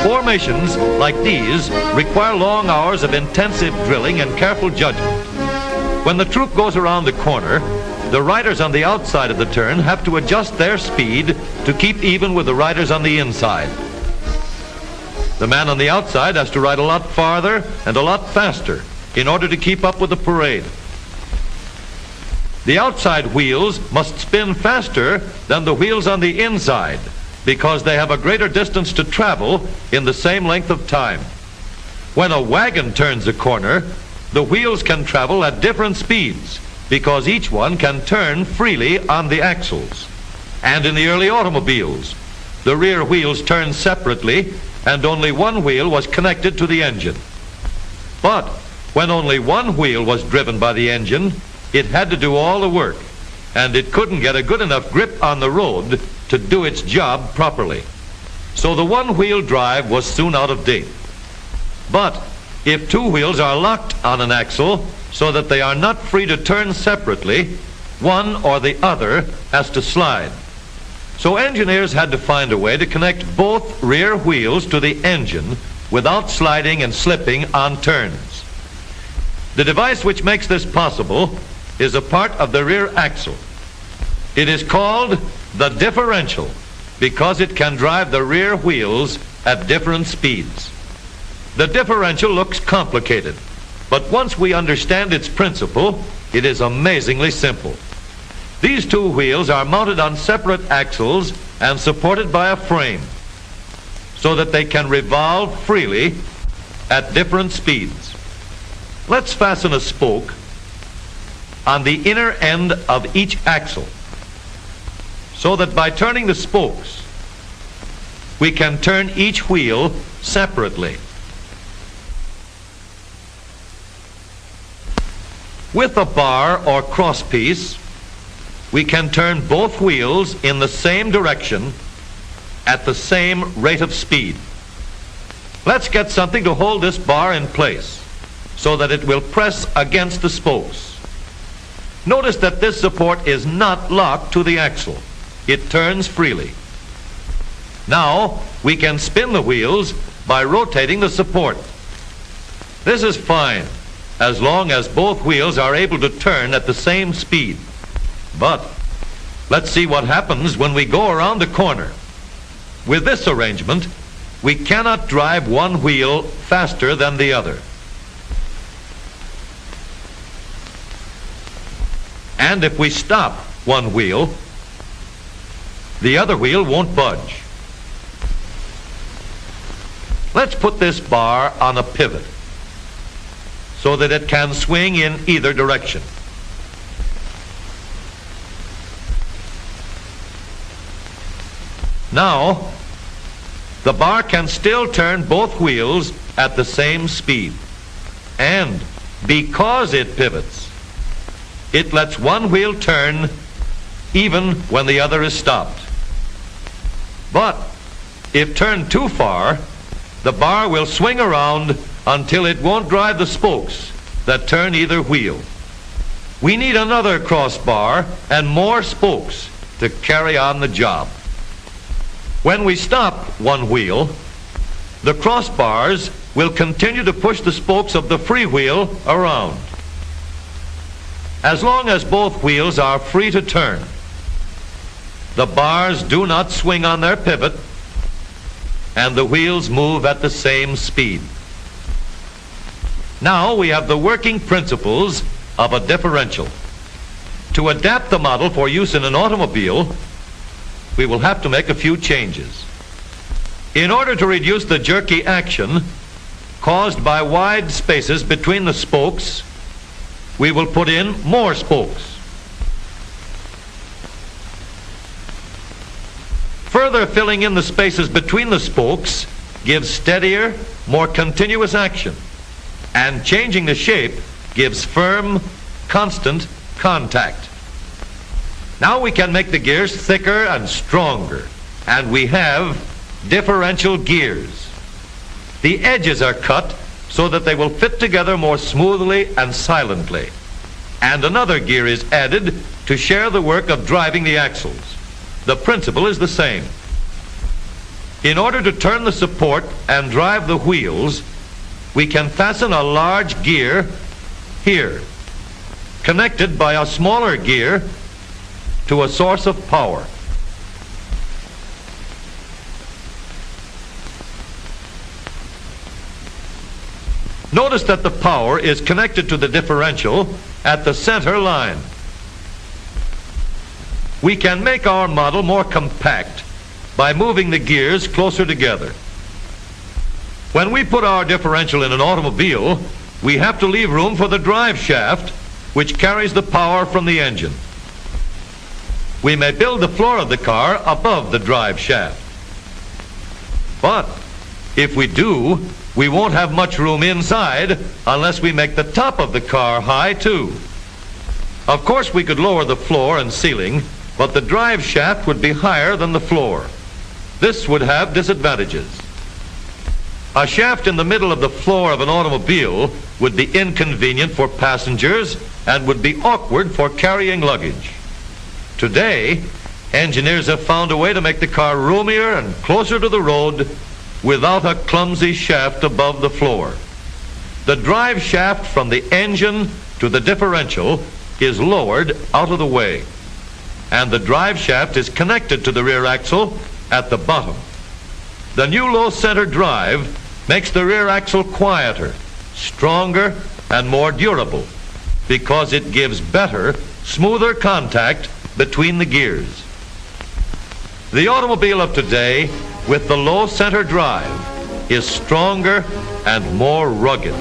Formations like these require long hours of intensive drilling and careful judgment. When the troop goes around the corner, the riders on the outside of the turn have to adjust their speed to keep even with the riders on the inside. The man on the outside has to ride a lot farther and a lot faster in order to keep up with the parade. The outside wheels must spin faster than the wheels on the inside because they have a greater distance to travel in the same length of time. When a wagon turns a corner, the wheels can travel at different speeds because each one can turn freely on the axles. And in the early automobiles, the rear wheels turned separately and only one wheel was connected to the engine. But when only one wheel was driven by the engine, it had to do all the work, and it couldn't get a good enough grip on the road to do its job properly. So the one-wheel drive was soon out of date. But if two wheels are locked on an axle so that they are not free to turn separately, one or the other has to slide. So engineers had to find a way to connect both rear wheels to the engine without sliding and slipping on turns. The device which makes this possible is a part of the rear axle. It is called the differential because it can drive the rear wheels at different speeds. The differential looks complicated, but once we understand its principle, it is amazingly simple. These two wheels are mounted on separate axles and supported by a frame so that they can revolve freely at different speeds. Let's fasten a spoke on the inner end of each axle so that by turning the spokes, we can turn each wheel separately. With a bar or crosspiece, we can turn both wheels in the same direction at the same rate of speed. Let's get something to hold this bar in place so that it will press against the spokes. Notice that this support is not locked to the axle. It turns freely. Now we can spin the wheels by rotating the support. This is fine as long as both wheels are able to turn at the same speed. But let's see what happens when we go around the corner. With this arrangement, we cannot drive one wheel faster than the other. And if we stop one wheel, the other wheel won't budge. Let's put this bar on a pivot so that it can swing in either direction. Now, the bar can still turn both wheels at the same speed. And because it pivots, it lets one wheel turn even when the other is stopped. But if turned too far, the bar will swing around until it won't drive the spokes that turn either wheel. We need another crossbar and more spokes to carry on the job. When we stop one wheel, the crossbars will continue to push the spokes of the free wheel around. As long as both wheels are free to turn, the bars do not swing on their pivot and the wheels move at the same speed. Now we have the working principles of a differential. To adapt the model for use in an automobile, we will have to make a few changes. In order to reduce the jerky action caused by wide spaces between the spokes, we will put in more spokes. Further filling in the spaces between the spokes gives steadier, more continuous action, and changing the shape gives firm, constant contact. Now we can make the gears thicker and stronger, and we have differential gears. The edges are cut so that they will fit together more smoothly and silently. And another gear is added to share the work of driving the axles. The principle is the same. In order to turn the support and drive the wheels, we can fasten a large gear here, connected by a smaller gear to a source of power. Notice that the power is connected to the differential at the center line. We can make our model more compact by moving the gears closer together. When we put our differential in an automobile, we have to leave room for the drive shaft, which carries the power from the engine. We may build the floor of the car above the drive shaft. But if we do, we won't have much room inside unless we make the top of the car high too. Of course, we could lower the floor and ceiling, but the drive shaft would be higher than the floor. This would have disadvantages. A shaft in the middle of the floor of an automobile would be inconvenient for passengers and would be awkward for carrying luggage. Today, engineers have found a way to make the car roomier and closer to the road without a clumsy shaft above the floor. The drive shaft from the engine to the differential is lowered out of the way, and the drive shaft is connected to the rear axle at the bottom. The new low center drive makes the rear axle quieter, stronger, and more durable because it gives better, smoother contact between the gears. The automobile of today with the low center drive is stronger and more rugged.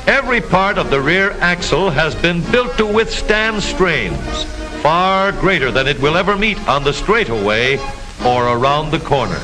Every part of the rear axle has been built to withstand strains far greater than it will ever meet on the straightaway or around the corner.